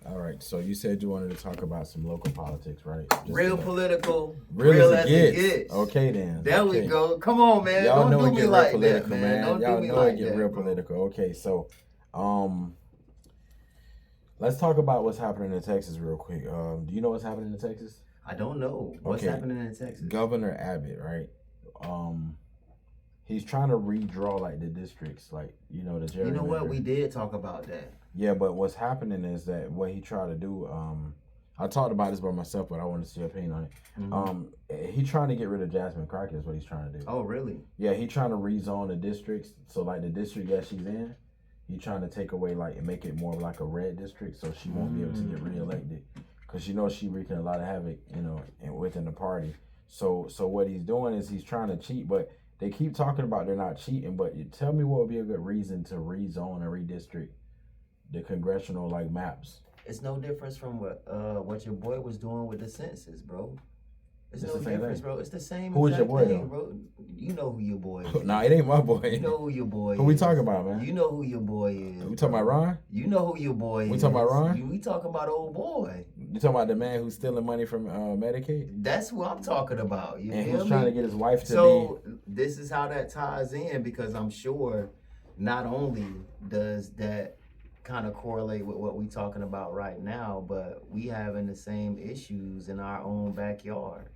All right. So you said you wanted to talk about some local politics, right? Real political, real as it gets. Okay, then. There we go. Come on, man. Y'all Don't know do it me get real like that, political, man. Don't Y'all do me know it like get that, real bro. political. Okay, so um, let's talk about what's happening in Texas real quick. Do you know what's happening in Texas? I don't know what's happening in Texas. Governor Abbott, right? He's trying to redraw like the districts, like the gerrymandering. You know what? We did talk about that. Yeah, but what's happening is that what he tried to do. I talked about this by myself, but I wanted to see your opinion on it. Mm-hmm. He trying to get rid of Jasmine Crockett is what he's trying to do. Oh, really? Yeah, he's trying to rezone the districts. So like the district that she's in, he's trying to take away like and make it more like a red district, so she won't be able to get reelected because she wreaking a lot of havoc, within the party. So what he's doing is he's trying to cheat, but they keep talking about they're not cheating. But tell me what would be a good reason to rezone and redistrict the congressional like maps. It's no difference from what your boy was doing with the census, bro. It's no the same difference, thing. bro. It's the same. Who is your boy, thing, bro? You know who your boy is. Nah, it ain't my boy. You know who your boy is. Who we talking about, man? You know who your boy is. We talking about Ron? You know who your boy is. We talking about Ron? We talking about old boy. You talking about the man who's stealing money from Medicaid? That's who I'm talking about. You and feel who's me? Trying to get his wife to So this is how that ties in, because I'm sure not only does that kind of correlate with what we talking about right now, but we having the same issues in our own backyard.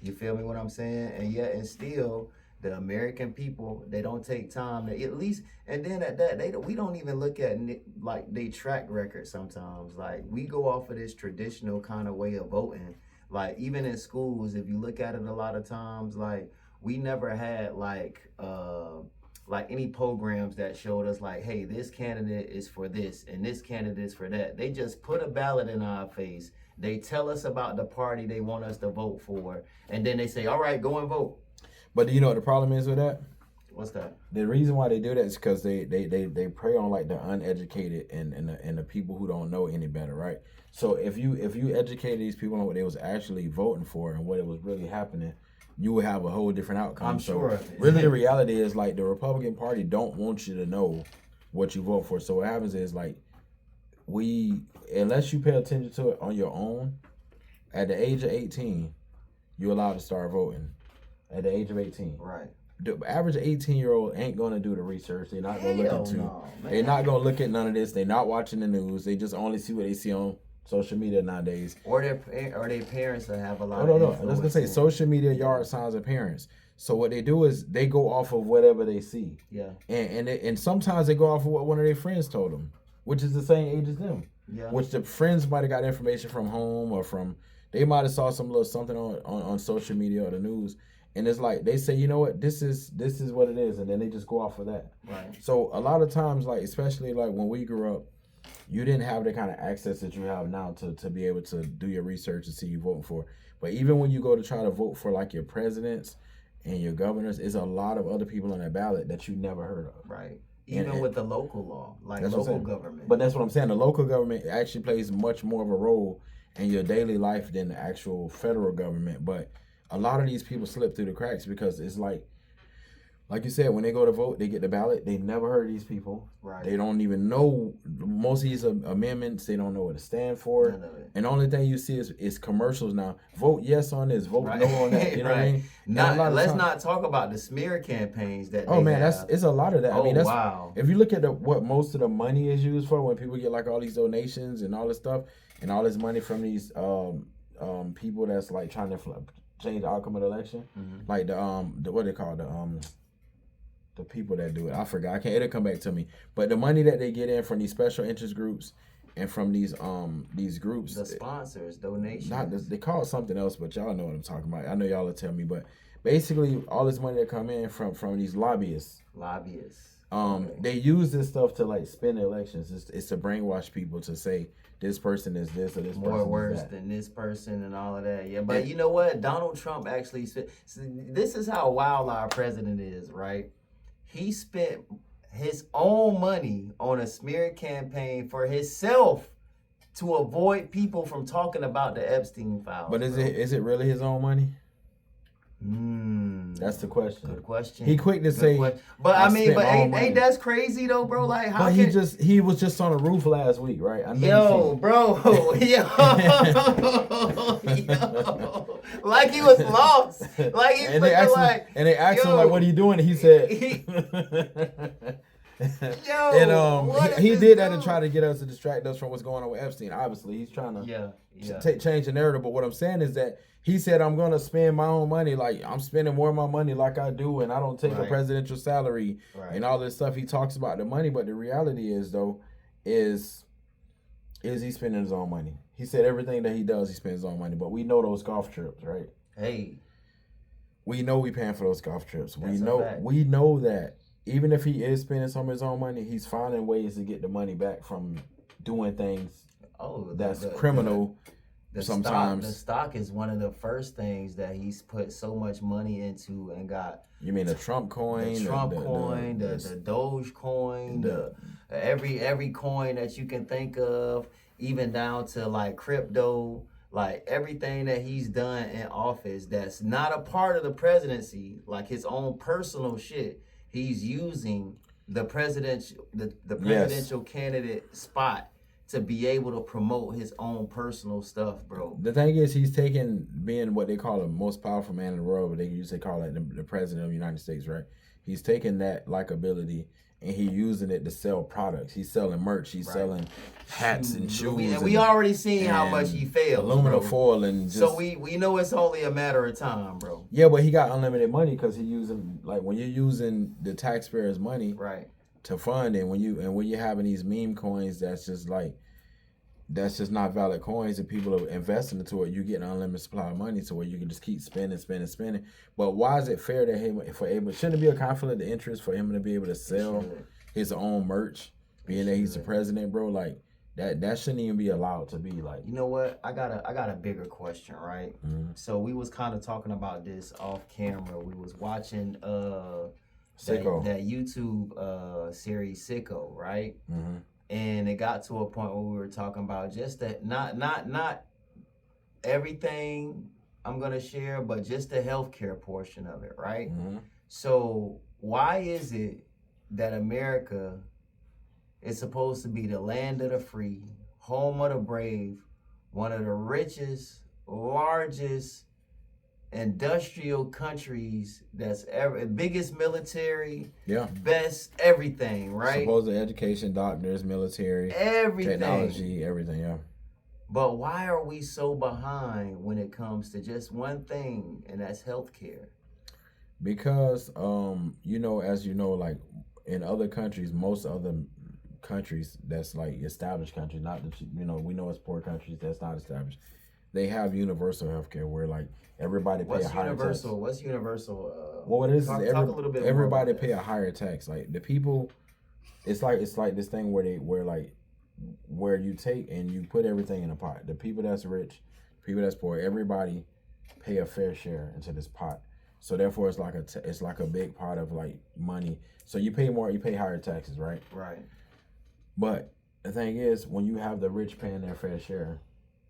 You feel me what I'm saying? And yet and still the American people, they don't take time to at least, and then at that we don't even look at like they track record sometimes. Like we go off of this traditional kind of way of voting. Like even in schools, if you look at it a lot of times, like we never had like any programs that showed us like, hey, this candidate is for this and this candidate is for that. They just put a ballot in our face. They tell us about the party they want us to vote for, and then they say, all right, go and vote. But do you know what the problem is with that? What's that? The reason why they do that is because they prey on like the uneducated and the people who don't know any better, right? So if you educated these people on what they was actually voting for and what it was really happening, you would have a whole different outcome. I'm sure. Really, the reality is like the Republican Party don't want you to know what you vote for. So what happens is like unless you pay attention to it on your own, at the age of 18, you're allowed to start voting. At the age of 18. Right. The average 18-year-old ain't gonna do the research. They're not gonna look into. They're not gonna look at none of this. They're not watching the news. They just only see what they see on social media nowadays. Or their parents that have a lot. No. I was gonna say social media yard signs of parents. So what they do is they go off of whatever they see. Yeah. And sometimes they go off of what one of their friends told them, which is the same age as them. Yeah. Which the friends might have got information from home or from. They might have saw some little something on social media or the news. And it's like they say, you know what, this is what it is, and then they just go off of that. Right. So a lot of times, like especially like when we grew up, you didn't have the kind of access that you have now to be able to do your research and see you voting for. But even when you go to try to vote for like your presidents and your governors, there's a lot of other people on that ballot that you never heard of. Right. Even with the local law, like local government. But that's what I'm saying. The local government actually plays much more of a role in your daily life than the actual federal government. But a lot of these people slip through the cracks because it's like you said, when they go to vote, they get the ballot. They never heard of these people. Right. They don't even know most of these amendments. They don't know what to stand for. And the only thing you see is commercials now. Vote yes on this. Vote no on that. You know what I mean? Let's not talk about the smear campaigns that. Oh man, it's a lot of that. Oh, I mean, that's, wow. If you look at what most of the money is used for, when people get like all these donations and all this stuff, and all this money from these people that's like trying to change the outcome of the election, like the what they call the people that do it. I forgot. It'll come back to me. But the money that they get in from these special interest groups and from these groups, the sponsors, donations. They call it something else, but y'all know what I'm talking about. I know y'all will tell me, but basically all this money that come in from these lobbyists. They use this stuff to like spin elections. It's to brainwash people to say this person is this or this more person worse is that. than this person and all of that. Yeah, but you know what? Donald Trump actually spent. This is how wild our president is, right? He spent his own money on a smear campaign for himself to avoid people from talking about the Epstein files. But is it really his own money? That's the question. Good question. He quick to say, but I mean, but ain't that's crazy though, bro? Like, how? But he was just on the roof last week, right? Yo, bro, yo, like he was lost, like he was like. And they asked him like, "What are you doing?" And he said, "Yo." And he did that to try to get us to distract us from what's going on with Epstein. Obviously, he's trying to change the narrative. But what I'm saying is that he said, "I'm gonna spend my own money. Like I'm spending more of my money, like I do, and I don't take a presidential salary and all this stuff." He talks about the money, but the reality is though, is he spending his own money? He said everything that he does, he spends his own money. But we know those golf trips, right? Hey, we know we paying for those golf trips. We know that even if he is spending some of his own money, he's finding ways to get the money back from doing things that's criminal. Sometimes the stock is one of the first things that he's put so much money into and got. You mean the Trump coin? The Trump coin, the Doge coin, every coin that you can think of, even down to like crypto, like everything that he's done in office that's not a part of the presidency, like his own personal shit. He's using the presidential candidate spot to be able to promote his own personal stuff, bro. The thing is, he's taking being what they call the most powerful man in the world, but they usually call it the president of the United States, right? He's taking that likability and he's using it to sell products. He's selling merch. He's selling hats and shoes. And we already seen how much he failed. Aluminum foil and just... So we know it's only a matter of time, bro. Yeah, but he got unlimited money because he's using, like, when you're using the taxpayers' money to fund it, when you're having these meme coins that's just not valid coins and people are investing into it, you get an unlimited supply of money to where you can just keep spending. But why is it fair to him shouldn't it be a conflict of interest for him to be able to sell his own merch, being that he's the president, bro? Like that shouldn't even be allowed to be. Like, you know what? I got a bigger question, right? Mm-hmm. So we was kind of talking about this off camera. We was watching that YouTube series Sicko, right? Mm-hmm. And it got to a point where we were talking about just that, not everything I'm gonna share, but just the healthcare portion of it, right? Mm-hmm. So why is it that America is supposed to be the land of the free, home of the brave, one of the richest, largest industrial countries that's ever, biggest military, best everything, right? Supposedly education, doctors, military, everything, technology, everything, But why are we so behind when it comes to just one thing, and that's healthcare? Because as you know, like in other countries, most other countries that's like established countries, not that we know it's poor countries that's not established. They have universal healthcare where like everybody pay a higher tax. What's universal? What it is talk a little bit everybody pay a higher tax. Like the people, it's like this thing where you take and you put everything in a pot. The people that's rich, people that's poor, everybody pay a fair share into this pot. So therefore, it's like a big pot of like money. So you pay more, you pay higher taxes, right? Right. But the thing is, when you have the rich paying their fair share,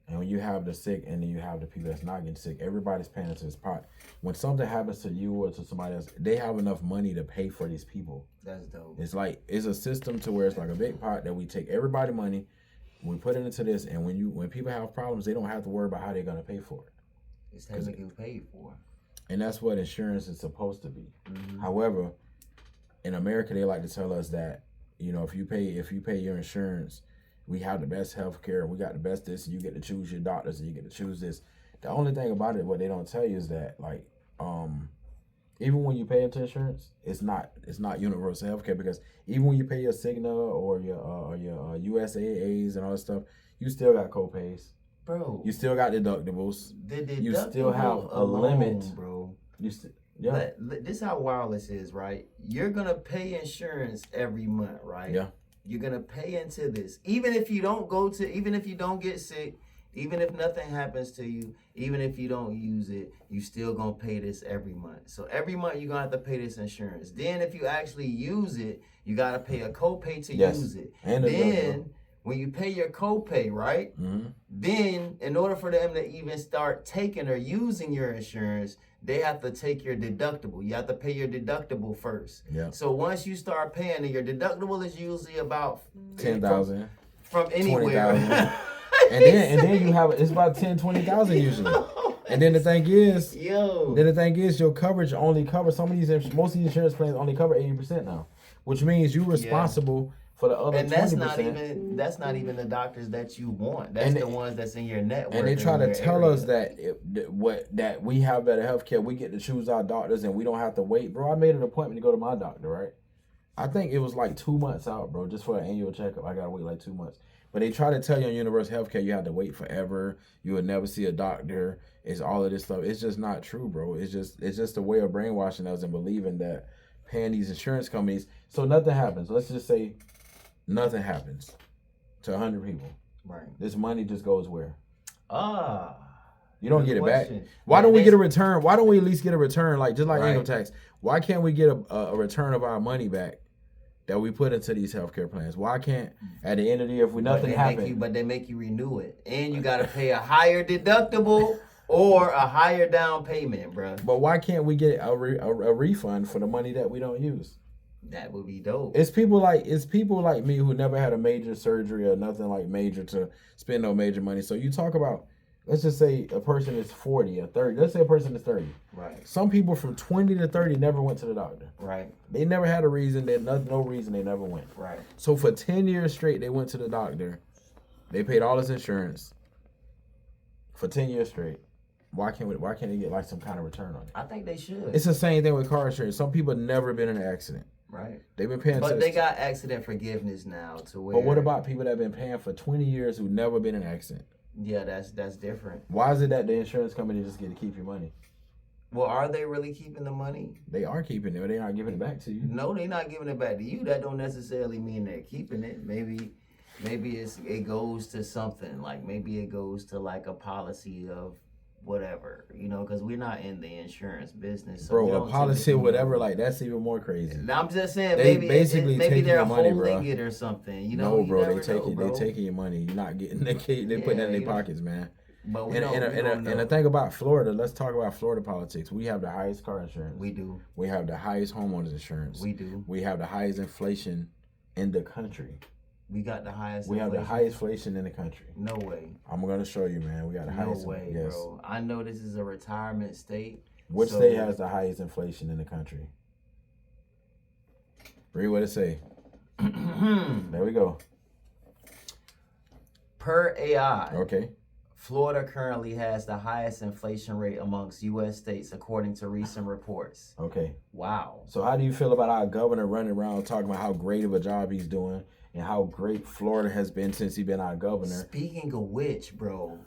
and when you have the sick and then you have the people that's not getting sick, everybody's paying into this pot. When something happens to you or to somebody else, they have enough money to pay for these people. That's dope. It's a system to where it's like a big pot that we take everybody money, we put it into this, and when people have problems, they don't have to worry about how they're gonna pay for it. It's technically paid for. And that's what insurance is supposed to be. Mm-hmm. However, in America, they like to tell us that, if you pay your insurance, we have the best health care, we got the best this, and you get to choose your doctors, and you get to choose this. The only thing about it, what they don't tell you is that, like, even when you pay into insurance, it's not universal health care, because even when you pay your Cigna or your USAAs and all that stuff, you still got co-pays. Bro. You still got deductibles. You still have a limit. Bro. This is how wireless is, right? You're going to pay insurance every month, right? Yeah. You're going to pay into this. Even if you don't get sick, even if nothing happens to you, even if you don't use it, you still going to pay this every month. So every month you're going to have to pay this insurance. Then if you actually use it, you got to pay a copay to use it. And then when you pay your copay, right? Mm-hmm. Then in order for them to even start taking or using your insurance, they have to take your deductible. You have to pay your deductible first. Yeah. So once you start paying, and your deductible is usually about 10,000 from anywhere. 20,000. and then you have it's about 10, 20,000 usually. And then the thing is, your coverage only covers most of these insurance plans only cover 80% now, which means you're responsible for the other 20%. And that's not even the doctors that you want. That's the ones that's in your network. And they try to tell us that that we have better healthcare. We get to choose our doctors and we don't have to wait. Bro, I made an appointment to go to my doctor, right? I think it was like 2 months out, bro, just for an annual checkup. I gotta wait like 2 months. But they try to tell you on universal healthcare you have to wait forever. You will never see a doctor. It's all of this stuff. It's just not true, bro. It's just a way of brainwashing us and believing that paying these insurance companies so nothing happens. Let's just say nothing happens to 100 people. Right. This money just goes where? You don't Good get it question. back. Why don't we get a return? Why don't we at least get a return? Like just like Right. income tax. Why can't we get a return of our money back that we put into these healthcare plans? Why can't at the end of the year if nothing happens? But they make you renew it, and you got to pay a higher deductible or a higher down payment, bro. But why can't we get a refund for the money that we don't use? That would be dope. It's people like me who never had a major surgery or nothing like major to spend no major money. So you talk about, let's just say a person is 40 or 30. Let's say a person is 30. Right. Some people from 20 to 30 never went to the doctor. Right. They never had a reason. They had no reason they never went. Right. So for 10 years straight, they went to the doctor. They paid all this insurance for 10 years straight. Why can't they get like some kind of return on it? I think they should. It's the same thing with car insurance. Some people have never been in an accident. Right. They've been paying. But they got accident forgiveness now to where. But what about people that have been paying for 20 years who never been in an accident? Yeah, that's different. Why is it that the insurance company just get to keep your money? Well, are they really keeping the money? They are keeping it, but they're not giving it back to you. No, they're not giving it back to you. That don't necessarily mean they're keeping it. Maybe it goes to something. Like maybe it goes to like a policy of whatever, because we're not in the insurance business. So bro, a policy or whatever, like that's even more crazy. I'm just saying, they maybe basically maybe taking they're your money, holding bro. it or something. No, bro, they bro. taking your money. You're not getting. They putting that in their pockets, man. But and the thing about Florida, let's talk about Florida politics. We have the highest car insurance. We do. We have the highest homeowners insurance. We do. We have the highest inflation in the country. We got the highest. We have the highest inflation in the country. No way. I'm gonna show you, man. We got the highest. No way, yes. bro. I know this is a retirement state. Which state has the highest inflation in the country? Read what it say. There we go. Per AI. Okay. Florida currently has the highest inflation rate amongst U.S. states, according to recent reports. Okay. Wow. So how do you feel about our governor running around talking about how great of a job he's doing and how great Florida has been since he's been our governor? Speaking of which, bro,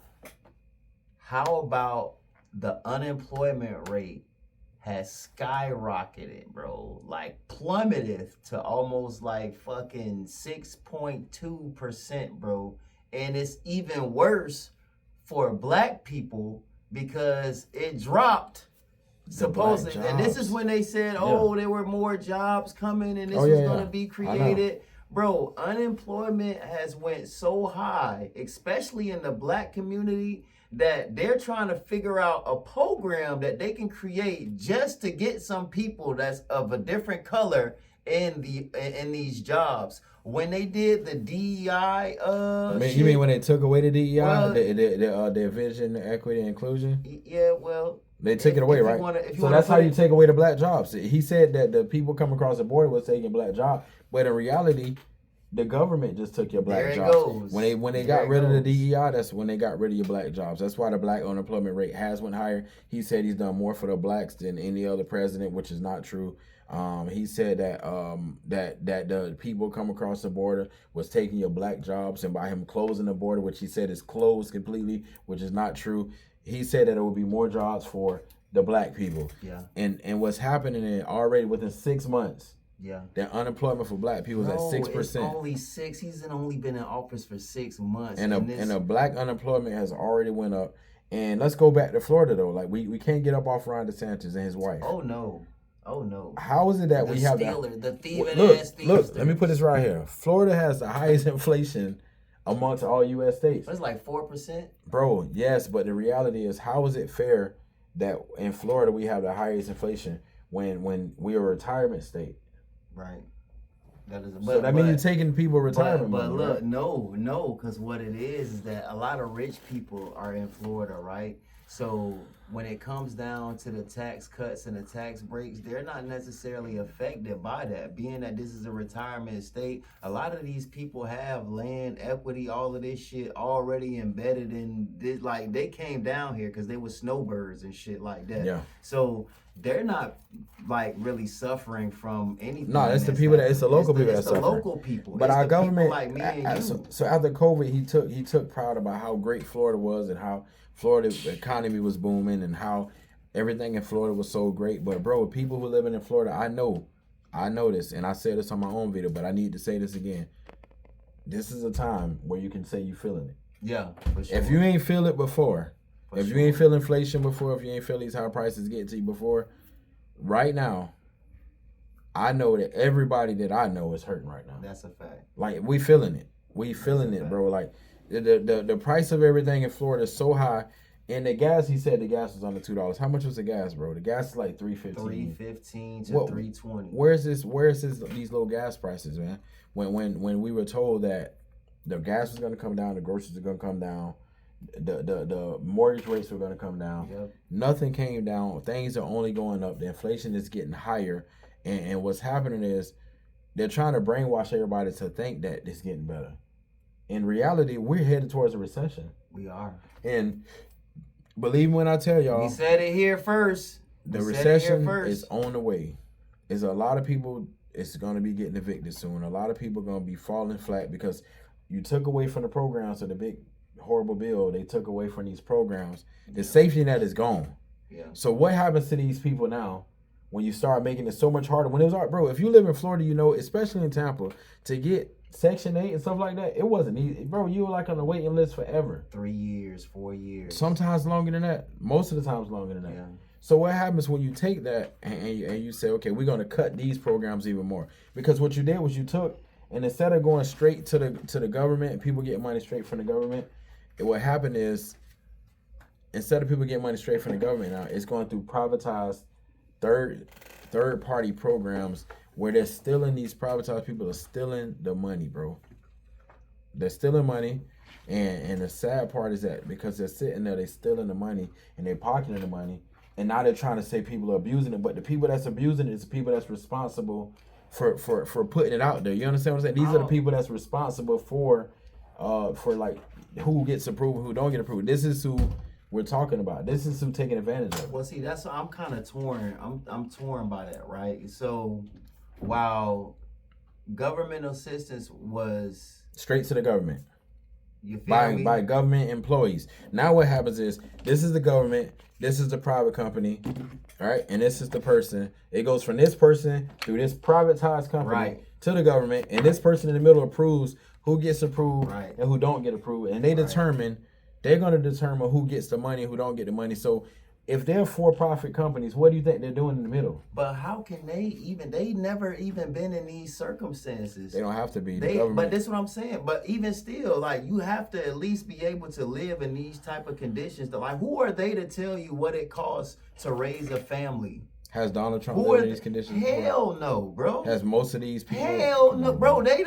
how about the unemployment rate has skyrocketed, bro? Like plummeted to almost like fucking 6.2%, bro. And it's even worse for black people because it dropped supposedly. And this is when they said, there were more jobs coming and this was going to be created. Bro, unemployment has went so high, especially in the black community, that they're trying to figure out a program that they can create just to get some people that's of a different color in these jobs. When they did the DEI, you mean when they took away the DEI, the division, equity, and inclusion? Yeah, well, they took it away, right? So that's how you take away the black jobs. He said that the people coming across the border was taking black jobs, but in reality, the government just took your black jobs. When they got rid of the DEI, that's when they got rid of your black jobs. That's why the black unemployment rate has went higher. He said he's done more for the blacks than any other president, which is not true. He said that that the people come across the border was taking your black jobs, and by him closing the border, which he said is closed completely, which is not true. He said that there will be more jobs for the black people. Yeah. And what's happening already within 6 months. Yeah. The unemployment for black people is at 6%. It's only 6. He's only been in office for 6 months. And the black unemployment has already went up. And let's go back to Florida though. Like we can't get up off Ron DeSantis and his wife. Oh no. How is it that we have the thieving ass thieves? Look, let me put this right here. Florida has the highest inflation amongst all U.S. states. It's like 4%. Bro, yes, but the reality is, how is it fair that in Florida we have the highest inflation when we are a retirement state. Right. That is. So that means you're taking people retirement money. But look, right? no, because what it is that a lot of rich people are in Florida, right? So when it comes down to the tax cuts and the tax breaks, they're not necessarily affected by that. Being that this is a retirement state, a lot of these people have land, equity, all of this shit already embedded in this. Like, they came down here because they were snowbirds and shit like that. Yeah. So they're not like really suffering from anything. No, it's the people that it's the local people that suffer. Local people. But it's our government, like me and you. So after COVID, he took pride about how great Florida was and how Florida's economy was booming and how everything in Florida was so great. But bro, people who living in Florida, I know this, and I said this on my own video, but I need to say this again. This is a time where you can say you feeling it. Yeah, for sure. If you ain't feel it before, you ain't feel inflation before, if you ain't feel these high prices getting to you before, right now, I know that everybody that I know is hurting right now. That's a fact. Like, we feeling it. We feeling it, bro. Like, the price of everything in Florida is so high. And the gas, he said the gas was under $2. How much was the gas, bro? The gas is like $3.15. $3.15 to $3.20. Where's these low gas prices, man? When we were told that the gas was gonna come down, the groceries are gonna come down, the mortgage rates were gonna come down. Yep. Nothing came down. Things are only going up. The inflation is getting higher. And what's happening is they're trying to brainwash everybody to think that it's getting better. In reality, we're headed towards a recession. We are. And believe me when I tell y'all, we said it here first. The recession is on the way. There's a lot of people it's going to be getting evicted soon. A lot of people going to be falling flat because you took away from the programs of the big horrible bill. They took away from these programs. The safety net is gone. Yeah. So what happens to these people now when you start making it so much harder? When it was hard, bro, if you live in Florida, you know, especially in Tampa, to get Section 8 and stuff like that, it wasn't easy. Bro, you were like on the waiting list forever. 3 years, 4 years. Sometimes longer than that. Most of the times longer than that. Yeah. So what happens when you take that and you say, okay, we're going to cut these programs even more? Because what you did was you took, and instead of going straight to the government and people get money straight from the government, what happened is instead of people getting money straight from the government now, it's going through privatized third party programs where they're stealing. These privatized people are stealing the money, bro. They're stealing money. And the sad part is that because they're sitting there, they're stealing the money and they're pocketing the money. And now they're trying to say people are abusing it, but the people that's abusing it is the people that's responsible for putting it out there. You understand what I'm saying? These are the people that's responsible for like who gets approved, who don't get approved. This is who we're talking about. This is who taking advantage of it. Well, see, that's I'm kind of torn. I'm torn by that, right? So while governmental assistance was straight to the government. You feel me? By government employees. Now what happens is this is the government, this is the private company, all right, and this is the person. It goes from this person through this privatized company to the government, and this person in the middle approves who gets approved and who don't get approved, and they're going to determine who gets the money and who don't get the money. So if they're for-profit companies, what do you think they're doing in the middle? But how can they never even been in these circumstances. They don't have to be. But that's what I'm saying. But even still, like, you have to at least be able to live in these type of conditions. Like, who are they to tell you what it costs to raise a family? Has Donald Trump lived in these conditions? Hell no, bro. Has most of these people? Hell no, bro. They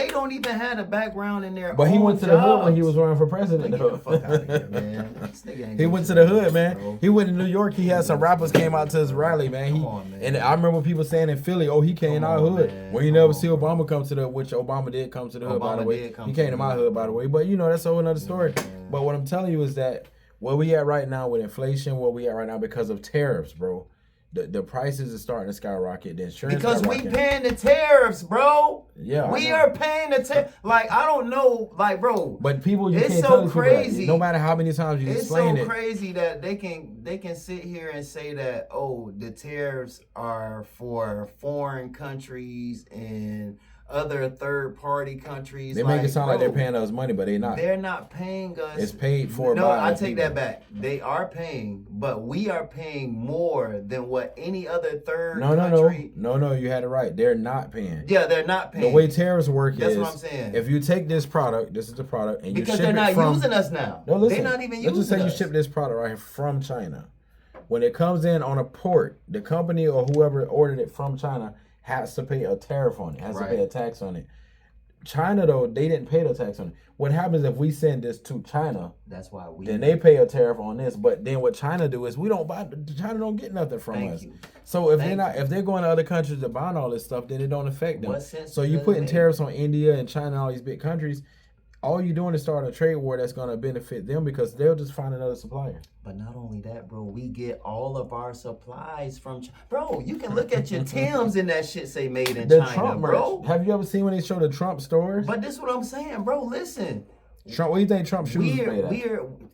don't even have a background in their. But he went to the hood when he was running for president. Get the fuck out of here, man. This nigga ain't he went to the hood, man. Bro. He went to New York. He had some rappers came out to his rally, man. Man. And I remember people saying in Philly, "Oh, he came our hood." Man. When you never see Obama come to the, which Obama did come to the hood, by the way. He came to my hood, by the way. But you know that's a whole another story. But what I'm telling you is that where we at right now with inflation, where we at right now because of tariffs, bro. The prices are starting to skyrocket. The insurance because we paying the tariffs, bro. Yeah, we are paying the tariffs. Like, I don't know, like, bro. But people, you it's can't so tell crazy. No matter how many times you explain it, it's so crazy that they can sit here and say that, oh, the tariffs are for foreign countries and other third-party countries. They make it sound like they're paying us money, but they're not. They're not paying us. It's paid for. No, I take that back. They are paying, but we are paying more than what any other third country. No, you had it right. They're not paying. Yeah, they're not paying. The way tariffs work That's what I'm saying. If you take this product, this is the product, and because you ship they're not it from, using us now. No, listen. They're not even using us. Let's just say you ship this product right from China. when it comes in on a port, the company or whoever ordered it from China has to pay a tariff on it, has to pay a tax on it. China, though, they didn't pay the tax on it. What happens if we send this to China? That's why then they pay a tariff on this. But then what China do is we don't buy. China don't get nothing from Thank us. you. So if they're going to other countries to buy all this stuff, then it don't affect them. What sense So you does it putting make? tariffs on India and China and all these big countries. All you're doing is starting a trade war that's going to benefit them because they'll just find another supplier. But not only that, bro, we get all of our supplies from Bro, you can look at your Timbs and that shit say made in The China, Trump bro. merch. Have you ever seen when they show the Trump stores? But this is what I'm saying, bro. Listen. Trump, what do you think Trump shoes is made of?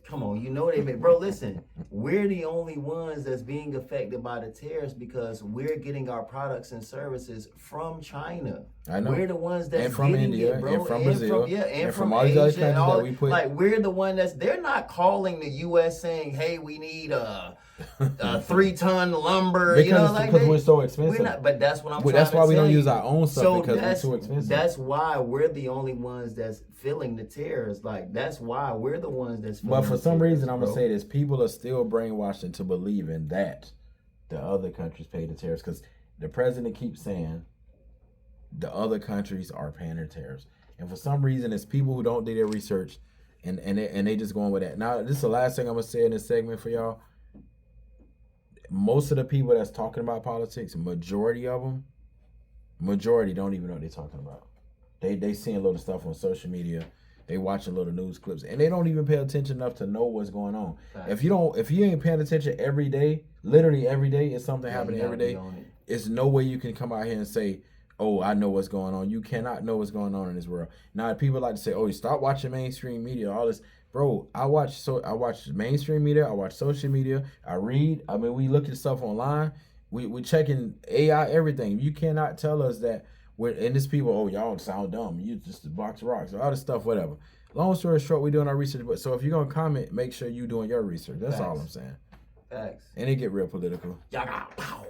Come on, you know they made. Bro, listen. We're the only ones that's being affected by the tariffs because we're getting our products and services from China. I know. We're the ones that's and from getting India, it, bro. and from Brazil, and from all these other countries that we put. Like we're the one they're not calling the U.S. saying, "Hey, we need 3-ton lumber." Because we're so expensive. We're not, but that's what I'm trying that's to why we tell don't you. use our own stuff because we're too expensive. That's why we're the only ones that's feeling the tariffs. Like that's why we're the ones that's feeling. But for the some tariffs, reason, I'm gonna bro. say this: people are still brainwashed into believing that the other countries pay the tariffs because the president keeps saying the other countries are paying their tariffs, and for some reason, it's people who don't do their research, and they just going with that. Now, this is the last thing I'm gonna say in this segment for y'all. Most of the people that's talking about politics, majority don't even know what they're talking about. They seeing a little stuff on social media, they watching little news clips, and they don't even pay attention enough to know what's going on. Right. If you ain't paying attention every day, literally every day, it's something happening every day. It's no way you can come out here and say, "Oh, I know what's going on." You cannot know what's going on in this world. Now, people like to say, "Oh, you stop watching mainstream media." All this, bro. I watch mainstream media. I watch social media. I read. I mean, we look at stuff online. We checking AI, everything. You cannot tell us that and this people, oh, y'all sound dumb. You just a box of rocks, all this stuff, whatever. Long story short, we doing our research. But so if you're gonna comment, make sure you doing your research. That's all I'm saying. Facts. And it get real political. Y'all got power.